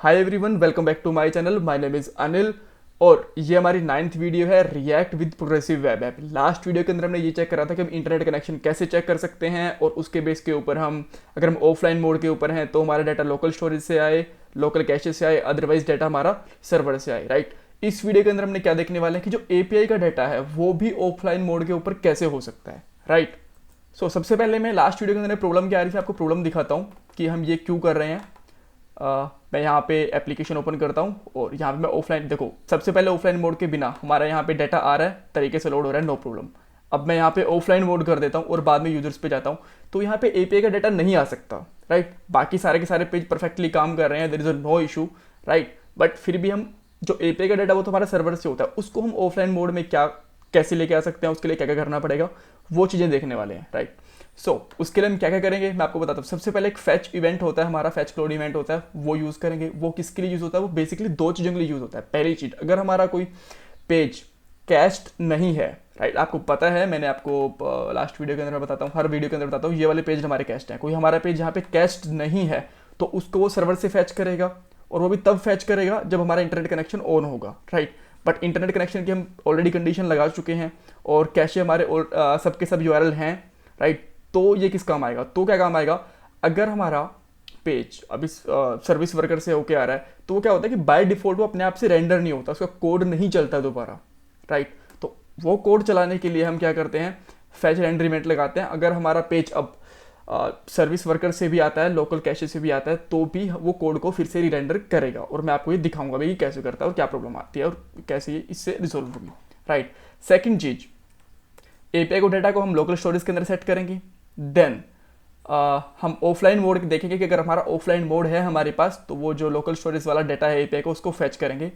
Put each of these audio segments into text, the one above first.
Hi everyone, welcome back to my channel. My name is Anil और ये हमारी 9th video है React with progressive web app. Last video के अंदर हमने ये चेक करा था कि हम इंटरनेट कनेक्शन कैसे चेक कर सकते हैं और उसके बेस के ऊपर अगर हम ऑफलाइन मोड के ऊपर हैं तो हमारा डाटा लोकल स्टोरेज से आए, लोकल कैशे से आए, अदरवाइज डाटा हमारा सर्वर से आए, राइट। इस वीडियो के अंदर हमने क्या देखने वाले हैं कि जो एपीआई का डाटा है वो भी ऑफलाइन मोड के ऊपर कैसे हो सकता है, राइट। सबसे पहले मैं लास्ट वीडियो के अंदर प्रॉब्लम क्या आ रही थी आपको प्रॉब्लम दिखाता हूँ कि हम ये क्यों कर रहे हैं। मैं यहाँ पे एप्लीकेशन ओपन करता हूँ और यहाँ पे मैं ऑफलाइन, देखो सबसे पहले ऑफलाइन मोड के बिना हमारा यहाँ पे डाटा आ रहा है, तरीके से लोड हो रहा है, नो प्रॉब्लम। अब मैं यहाँ पे ऑफलाइन मोड कर देता हूँ और बाद में यूजर्स पे जाता हूँ तो यहाँ पे एपीआई का डाटा नहीं आ सकता, राइट। बाकी सारे के सारे पेज परफेक्टली काम कर रहे हैं, there is no issue, right. But फिर भी हम जो एपीआई का डाटा वो तो हमारा सर्वर से होता है, उसको हम ऑफलाइन मोड में कैसे लेके आ सकते हैं, उसके लिए क्या क्या करना पड़ेगा, वो चीज़ें देखने वाले हैं, राइट। उसके लिए हम क्या क्या करेंगे मैं आपको बताता हूँ। सबसे पहले एक फैच इवेंट होता है, हमारा फैच क्लोड इवेंट होता है, वो यूज़ करेंगे। वो किसके लिए यूज़ होता है? वो बेसिकली दो चीज़ों के लिए यूज़ होता है। पहली चीज़, अगर हमारा कोई पेज कैश्ड नहीं है, राइट, आपको पता है, मैंने आपको लास्ट वीडियो के अंदर बताता हूँ, हर वीडियो के अंदर बताता हूँ, ये वाले पेज हमारे कैश्ड हैं। कोई हमारा पेज यहाँ पे कैश्ड नहीं है तो उसको वो सर्वर से फैच करेगा, और वो भी तब फैच करेगा जब हमारा इंटरनेट कनेक्शन ऑन होगा, राइट। बट इंटरनेट कनेक्शन की हम ऑलरेडी कंडीशन लगा चुके हैं और कैशे हमारे सबके सब यूआरएल हैं, राइट। तो ये किस काम आएगा? तो क्या काम आएगा, अगर हमारा पेज अभी सर्विस वर्कर से होके आ रहा है तो वो क्या होता है कि बाय डिफॉल्ट वो अपने आप से रेंडर नहीं होता, उसका कोड नहीं चलता दोबारा, राइट। तो वो कोड चलाने के लिए हम क्या करते हैं, फैच रेंडर इवेंट लगाते हैं। अगर हमारा पेज अब सर्विस वर्कर से भी आता है, लोकल कैशे से भी आता है, तो भी वो कोड को फिर से रीरेंडर करेगा और मैं आपको ये दिखाऊंगा भाई कैसे करता है और क्या प्रॉब्लम आती है और कैसे ये इससे रिजोल्व होगी, राइट। सेकेंड चीज, एपीआई को डाटा को हम लोकल स्टोरेज के अंदर सेट करेंगे। देन हम ऑफलाइन मोड देखेंगे कि अगर हमारा ऑफलाइन मोड है हमारे पास तो वो जो लोकल स्टोरेज वाला डाटा है एपीआई को, उसको फैच करेंगे।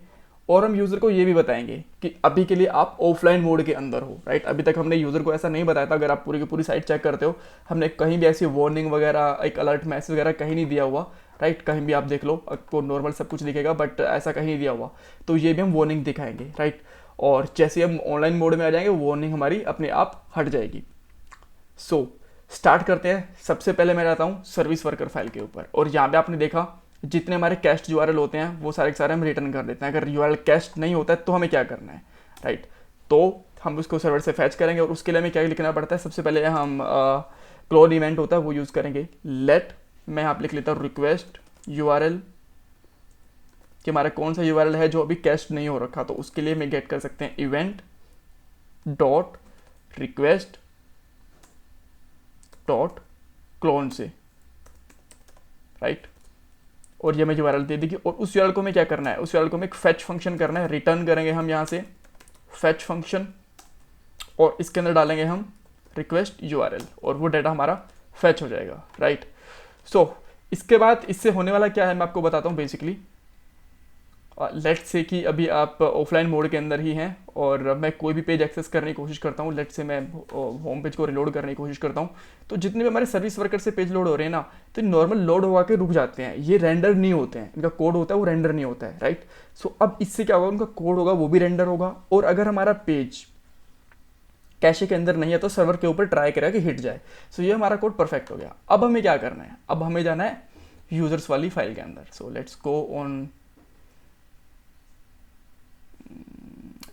और हम यूज़र को ये भी बताएंगे कि अभी के लिए आप ऑफलाइन मोड के अंदर हो, राइट। अभी तक हमने यूज़र को ऐसा नहीं बताया था। अगर आप पूरी की पूरी साइट चेक करते हो, हमने कहीं भी ऐसी वार्निंग वगैरह, एक अलर्ट मैसेज वगैरह कहीं नहीं दिया हुआ, राइट। कहीं भी आप देख लो, आपको नॉर्मल सब कुछ दिखेगा, बट ऐसा कहीं नहीं दिया हुआ। तो ये भी हम वार्निंग दिखाएंगे, राइट। और जैसे हम ऑनलाइन मोड में आ जाएंगे, वार्निंग हमारी अपने आप हट जाएगी। स्टार्ट करते हैं। सबसे पहले मैं रहता हूँ सर्विस वर्कर फाइल के ऊपर, और यहाँ पे आपने देखा जितने हमारे कैस्ट यूआरएल होते हैं वो सारे के सारे हम रिटर्न कर देते हैं। अगर यूआरएल कैस्ट नहीं होता है तो हमें क्या करना है, राइट। तो हम उसको सर्वर से फैच करेंगे और उसके लिए हमें क्या लिखना पड़ता है। सबसे पहले हम क्लोन इवेंट होता है वो यूज़ करेंगे। लेट, मैं यहाँ पे लिख लेता हूँ रिक्वेस्ट यूआरएल, कि हमारा कौन सा यूआरएल है जो अभी कैस्ट नहीं हो रखा, तो उसके लिए मैं गेट कर सकते हैं event dot request dot clone से, राइट। और ये मैं यूआरएल दे देगी और उस यूआरएल को मैं क्या करना है, उस यूआरएल को मैं एक फैच फंक्शन करना है, रिटर्न करेंगे हम यहाँ से फैच फंक्शन, और इसके अंदर डालेंगे हम रिक्वेस्ट यूआरएल और वो डाटा हमारा फैच हो जाएगा, राइट। इसके बाद इससे होने वाला क्या है मैं आपको बताता हूँ। बेसिकली लेट से कि अभी आप ऑफलाइन मोड के अंदर ही हैं और मैं कोई भी पेज एक्सेस करने की कोशिश करता हूँ। लेट से मैं होम पेज को रिलोड करने की कोशिश करता हूँ, तो जितने भी हमारे सर्विस वर्कर से पेज लोड हो रहे हैं ना, तो नॉर्मल लोड होगा के रुक जाते हैं, ये रेंडर नहीं होते हैं। इनका कोड होता है वो रेंडर नहीं होता है, राइट। अब इससे क्या होगा, उनका कोड होगा वो भी रेंडर होगा, और अगर हमारा पेज कैशे के अंदर नहीं है तो सर्वर के ऊपर ट्राई करेगा कि हिट जाए। ये हमारा कोड परफेक्ट हो गया। अब हमें क्या करना है, अब हमें जाना है यूजर्स वाली फाइल के अंदर। लेट्स गो ऑन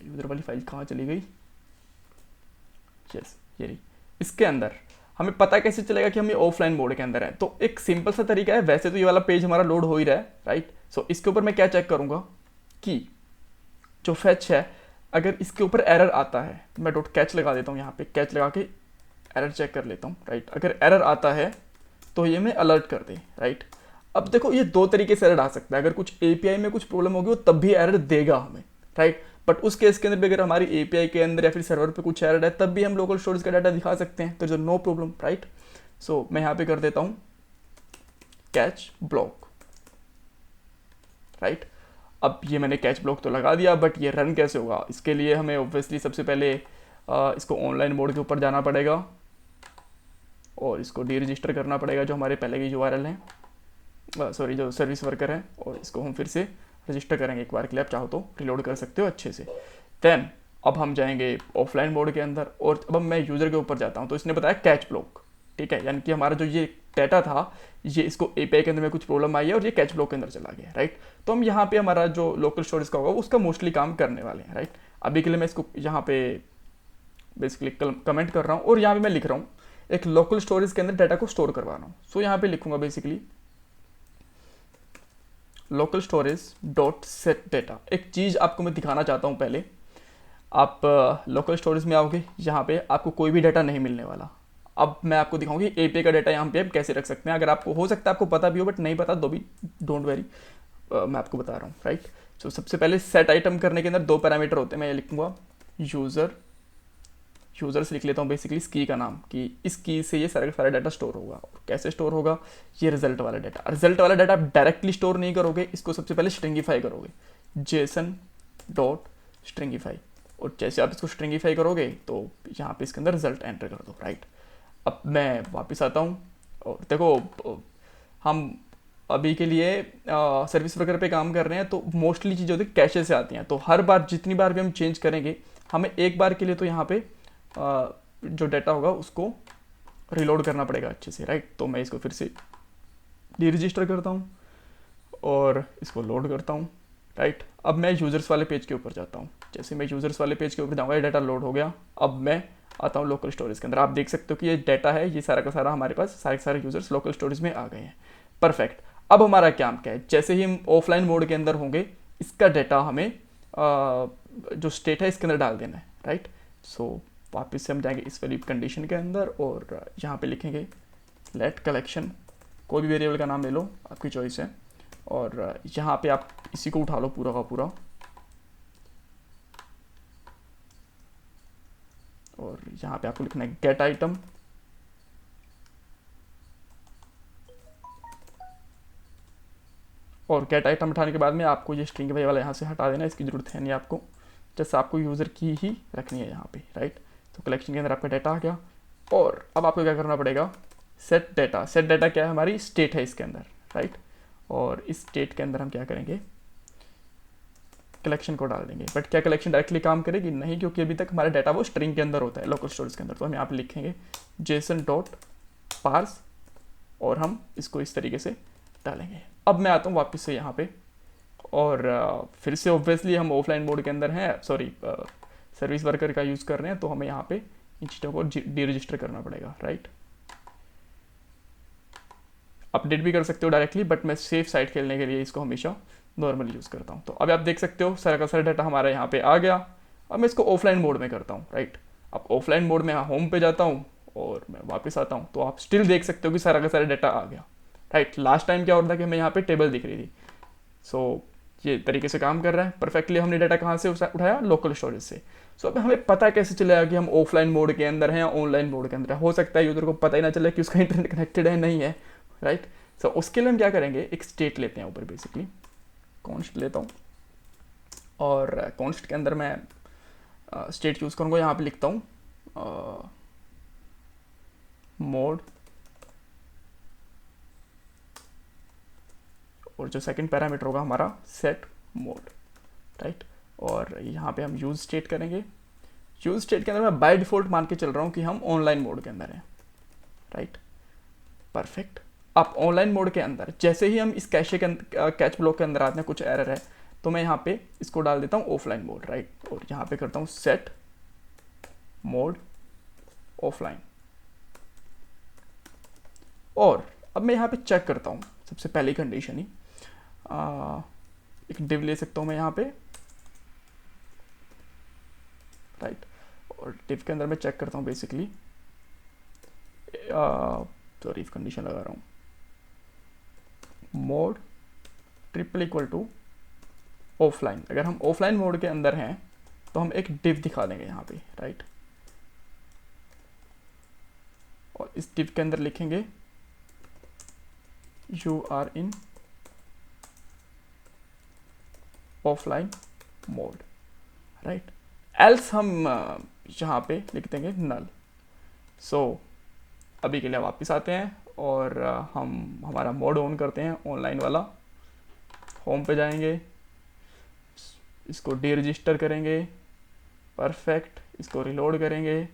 यूजर वाली फाइल, कहाँ चली गई, यस ये रही। इसके अंदर हमें पता कैसे चलेगा कि हम ये ऑफलाइन मोड के अंदर है? तो एक सिंपल सा तरीका है। वैसे तो ये वाला पेज हमारा लोड हो ही रहा है, राइट। इसके ऊपर मैं क्या चेक करूंगा कि जो फैच है, अगर इसके ऊपर एरर आता है, मैं डॉट कैच लगा देता हूँ, यहाँ पे कैच लगा के एरर चेक कर लेता हूँ, राइट। अगर एरर आता है तो ये मैं अलर्ट कर दे, राइट। अब देखो ये दो तरीके से एरर आ सकता है। अगर कुछ एपीआई में कुछ प्रॉब्लम होगी वो तब भी एरर देगा हमें, राइट। बट उस केस के अंदर भी अगर हमारी एपीआई के अंदर या फिर सर्वर पे कुछ एरर है तब भी हम लोकल स्टोरेज का डाटा दिखा सकते हैं, तो जो नो प्रॉब्लम, राइट। मैं यहाँ पे कर देता हूँ कैच ब्लॉक, राइट। अब ये मैंने कैच ब्लॉक तो लगा दिया, बट ये रन कैसे होगा, इसके लिए हमें ऑब्वियसली सबसे पहले इसको ऑनलाइन मोड के ऊपर जाना पड़ेगा और इसको डी रजिस्टर करना पड़ेगा जो हमारे पहले की यूआरएल हैं, सॉरी जो सर्विस वर्कर है, और इसको हम फिर से रजिस्टर करेंगे एक बार के लिए। आप चाहो तो रिलोड कर सकते हो अच्छे से। देन अब हम जाएंगे ऑफलाइन मोड के अंदर और अब मैं यूज़र के ऊपर जाता हूँ, तो इसने बताया कैच ब्लॉक, ठीक है। यानी कि हमारा जो ये डाटा था ये इसको एपीआई के अंदर में कुछ प्रॉब्लम आई है और ये कैच ब्लॉक के अंदर चला गया, राइट। तो हम यहाँ पे हमारा जो लोकल स्टोरेज का होगा उसका मोस्टली काम करने वाले हैं, राइट। अभी के लिए मैं इसको यहाँ पे बेसिकली कमेंट कर रहा हूँ और यहाँ पे मैं लिख रहा हूँ एक लोकल स्टोरेज के अंदर डाटा को स्टोर करवा रहा हूँ। सो यहाँ पे लिखूंगा basically local storage dot set data. एक चीज़ आपको मैं दिखाना चाहता हूँ पहले। आप लोकल स्टोरेज में आओगे, यहाँ पे आपको कोई भी डाटा नहीं मिलने वाला। अब मैं आपको दिखाऊंगी एपीआई का डाटा यहाँ पे आप कैसे रख सकते हैं। अगर आपको हो सकता है आपको पता भी हो बट नहीं पता तो भी डोंट वेरी, मैं आपको बता रहा हूँ, राइट। सो सबसे पहले सेट आइटम करने के अंदर दो पैरामीटर होते हैं। मैं ये लिखूंगा यूज़र्स लिख लेता हूँ बेसिकली इस की का नाम, कि इस की से ये सारा का सारा डाटा स्टोर होगा। और कैसे स्टोर होगा, ये रिजल्ट वाला डाटा आप डायरेक्टली स्टोर नहीं करोगे, इसको सबसे पहले स्ट्रिंगिफाई करोगे, जेसन डॉट स्ट्रिंगिफाई। और जैसे आप इसको स्ट्रिंगिफाई करोगे तो यहाँ पे इसके अंदर रिजल्ट एंटर कर दो, राइट। अब मैं वापस आता हूँ और देखो हम अभी के लिए सर्विस वर्कर पे काम कर रहे हैं तो मोस्टली चीज़ें होती है कैशे से आती हैं। तो हर बार जितनी बार भी हम चेंज करेंगे हमें एक बार के लिए तो यहाँ पे जो डाटा होगा उसको रिलोड करना पड़ेगा अच्छे से, राइट। तो मैं इसको फिर से डीरजिस्टर करता हूँ और इसको लोड करता हूँ, राइट। अब मैं यूज़र्स वाले पेज के ऊपर जाता हूँ। जैसे मैं यूज़र्स वाले पेज के ऊपर जाऊँगा ये डाटा लोड हो गया। अब मैं आता हूँ लोकल स्टोरेज के अंदर। आप देख सकते हो कि ये डाटा है, ये सारा का सारा हमारे पास सारे के सारे यूज़र्स लोकल स्टोरेज में आ गए हैं। परफेक्ट। अब हमारा काम क्या है, जैसे ही हम ऑफलाइन मोड के अंदर होंगे इसका डाटा हमें जो स्टेट है इसके अंदर डाल देना है, राइट। सो वापस से हम जाएंगे इस वाली कंडीशन के अंदर और यहाँ पे लिखेंगे लेट कलेक्शन, कोई भी वेरिएबल का नाम ले लो, आपकी चॉइस है। और यहाँ पे आप इसी को उठा लो पूरा का पूरा और यहाँ पे आपको लिखना है गेट आइटम। और गेट आइटम उठाने के बाद में आपको ये स्ट्रिंग वाला यहाँ से हटा देना, इसकी ज़रूरत है नहीं आपको, जैसे आपको यूज़र की ही रखनी है यहाँ पे, राइट। तो कलेक्शन के अंदर आपका डाटा आ गया और अब आपको क्या करना पड़ेगा, सेट डाटा। सेट डाटा क्या है, हमारी स्टेट है इसके अंदर, राइट। और इस स्टेट के अंदर हम क्या करेंगे, कलेक्शन को डाल देंगे। बट क्या कलेक्शन डायरेक्टली काम करेगी, नहीं, क्योंकि अभी तक हमारा डाटा वो स्ट्रिंग के अंदर होता है लोकल स्टोरेज के अंदर। तो हम यहाँ पे लिखेंगे जेसन डॉट पार्स और हम इसको इस तरीके से डालेंगे। अब मैं आता हूँ वापस से यहाँ पे और फिर से ऑब्वियसली हम ऑफलाइन मोड के अंदर हैं, सॉरी सर्विस वर्कर का यूज़ कर रहे हैं, तो हमें यहाँ पे इन चीज़ों को डीरजिस्टर करना पड़ेगा, राइट। अपडेट भी कर सकते हो डायरेक्टली बट मैं सेफ साइड खेलने के लिए इसको हमेशा नॉर्मली यूज़ करता हूँ। तो अब आप देख सकते हो सारा का सारा डाटा हमारा यहाँ पे आ गया। अब मैं इसको ऑफलाइन मोड में करता हूँ, राइट। अब ऑफलाइन मोड में होम पे जाता हूँ और मैं वापस आता हूँ तो आप स्टिल देख सकते हो कि सारा का सारा डाटा आ गया, राइट। लास्ट टाइम क्या हो रहा था कि हमें यहाँ पे टेबल दिख रही थी। सो ये तरीके से काम कर रहा है परफेक्टली। हमने डाटा कहाँ से उठाया, लोकल स्टोरेज से। सो अब हमें पता कैसे चलेगा कि हम ऑफलाइन मोड के अंदर हैं या ऑनलाइन मोड के अंदर है। हो सकता है यूज़र को पता ही ना चले कि उसका इंटरनेट कनेक्टेड है नहीं है, राइट। सो उसके लिए हम क्या करेंगे, एक स्टेट लेते हैं ऊपर बेसिकली, कॉन्स्ट लेता हूँ और कॉन्स्ट के अंदर मैं स्टेट यूज़ करूँगा। यहाँ पे लिखता हूँ मोड और जो सेकंड पैरामीटर होगा हमारा सेट मोड, राइट। और यहाँ पे हम यूज़ स्टेट करेंगे। यूज़ स्टेट के अंदर मैं बाय डिफ़ॉल्ट मान के चल रहा हूँ कि हम ऑनलाइन मोड के अंदर हैं, राइट। परफेक्ट। अब ऑनलाइन मोड के अंदर जैसे ही हम इस कैशे के कैच ब्लॉक के अंदर आते हैं, कुछ एरर है तो मैं यहाँ पे इसको डाल देता हूँ ऑफलाइन मोड, राइट। और यहाँ पे करता हूँ सेट मोड ऑफलाइन। और अब मैं यहाँ पे चेक करता हूँ सबसे पहली कंडीशन ही, एक डिव ले सकता हूँ मैं यहाँ पे, राइट। और डिव के अंदर मैं चेक करता हूँ बेसिकली, सॉरी कंडीशन लगा रहा हूँ, mode triple equal to offline. अगर हम ऑफलाइन मोड के अंदर हैं तो हम एक डिव दिखा देंगे यहाँ पे, राइट। और इस डिव के अंदर लिखेंगे you are in offline mode, right. Else हम यहाँ पे लिख देंगे नल। सो अभी के लिए वापस आते हैं और हम हमारा मोड ऑन करते हैं ऑनलाइन वाला। होम पे जाएंगे, इसको डीरजिस्टर करेंगे, परफेक्ट। इसको रिलोड करेंगे।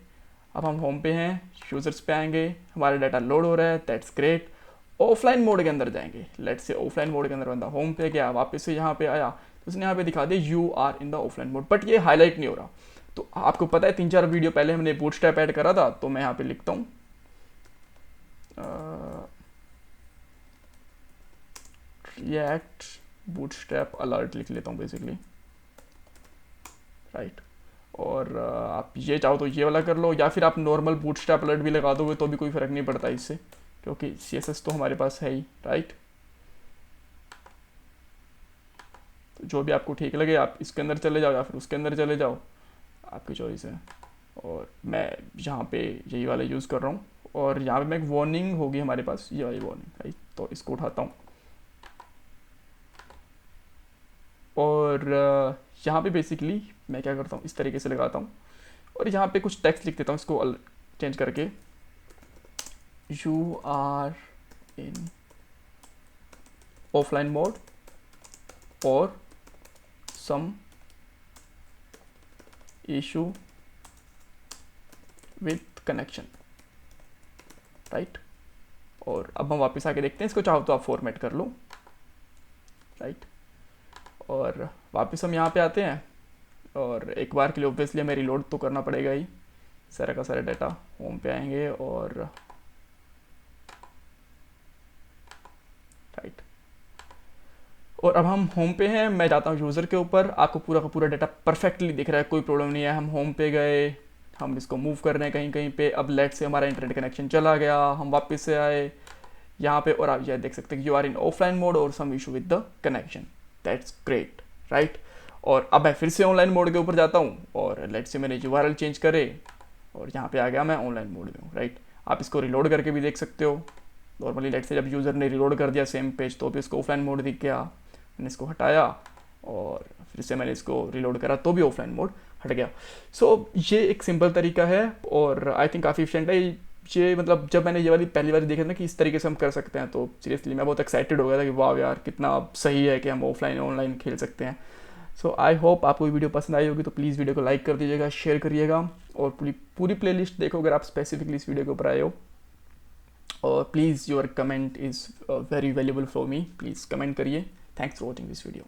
अब हम होम पे हैं, यूज़र्स पे आएंगे, हमारा डाटा लोड हो रहा है, दैट्स ग्रेट। ऑफलाइन मोड के अंदर जाएंगे, लेट्स से ऑफलाइन मोड के अंदर बंदा होम पे गया, वापस से यहाँ पे आया तो उसने यहाँ पे दिखा दिया you are in the offline mode, but ये हाईलाइट नहीं हो रहा। तो आपको पता है 3-4 वीडियो पहले हमने बूटस्ट्रैप ऐड करा था, तो मैं यहाँ पे लिखता हूँ रिएक्ट बूटस्ट्रैप अलर्ट लिख लेता हूँ बेसिकली, राइट। और आप ये चाहो तो ये वाला कर लो, या फिर आप नॉर्मल बूटस्ट्रैप अलर्ट भी लगा दोगे तो भी कोई फ़र्क नहीं पड़ता इससे, क्योंकि CSS तो हमारे पास है ही, राइट। तो जो भी आपको ठीक लगे आप इसके अंदर चले जाओ या फिर उसके अंदर चले जाओ, आपकी चॉइस है। और मैं यहाँ पे यही वाला यूज़ कर रहा हूँ, और यहाँ पे मैं एक वार्निंग होगी हमारे पास, ये वाली वार्निंग, राइट। तो इसको उठाता हूँ और यहाँ पे बेसिकली मैं क्या करता हूँ, इस तरीके से लगाता हूँ और यहाँ पे कुछ टेक्स्ट लिख देता हूँ, इसको चेंज करके you are in offline mode और some issue with connection, right. और अब हम वापस आके देखते हैं, इसको चाहो तो आप फॉर्मेट कर लो, राइट। और वापस हम यहाँ पे आते हैं और एक बार के लिए ऑब्वियसली हमें रिलोड तो करना पड़ेगा ही, सारा का सारा डाटा। होम पे आएंगे और राइट, और अब हम होम पे हैं, मैं जाता हूँ यूज़र के ऊपर, आपको पूरा का पूरा डाटा परफेक्टली दिख रहा है, कोई प्रॉब्लम नहीं है। हम होम पे गए, हम इसको मूव कर रहे हैं कहीं कहीं पे, अब लेट से हमारा इंटरनेट कनेक्शन चला गया, हम वापस से आए यहाँ पे और आप यह देख सकते हैं कि you are in offline mode और some issue with the connection, that's great, right. और अब मैं फिर से ऑनलाइन मोड के ऊपर जाता हूँ और लेट से मैंने URL चेंज करे और यहाँ पे आ गया मैं ऑनलाइन मोड में हूँ, राइट। आप इसको रिलोड करके भी देख सकते हो। नॉर्मली लेट से जब यूज़र ने रिलोड कर दिया सेम पेज तो भी इसको ऑफलाइन मोड दिख गया, मैंने इसको हटाया और फिर से मैंने इसको रिलोड करा तो भी ऑफलाइन मोड हट गया। सो ये एक सिंपल तरीका है और आई थिंक काफ़ी एफिशिएंट है ये। मतलब जब मैंने ये वाली पहली बार देखा था कि इस तरीके से हम कर सकते हैं, तो सीरियसली मैं बहुत एक्साइटेड हो गया था कि वाह यार कितना सही है कि हम ऑफलाइन ऑनलाइन खेल सकते हैं। सो आई होप आपको ये वीडियो पसंद आई होगी, तो प्लीज़ वीडियो को लाइक कर दीजिएगा, शेयर करिएगा और पूरी प्लेलिस्ट देखो अगर आप स्पेसिफिकली इस वीडियो के ऊपर आए हो। और please your comment is very valuable for me, please comment करिए। Thanks for watching this video.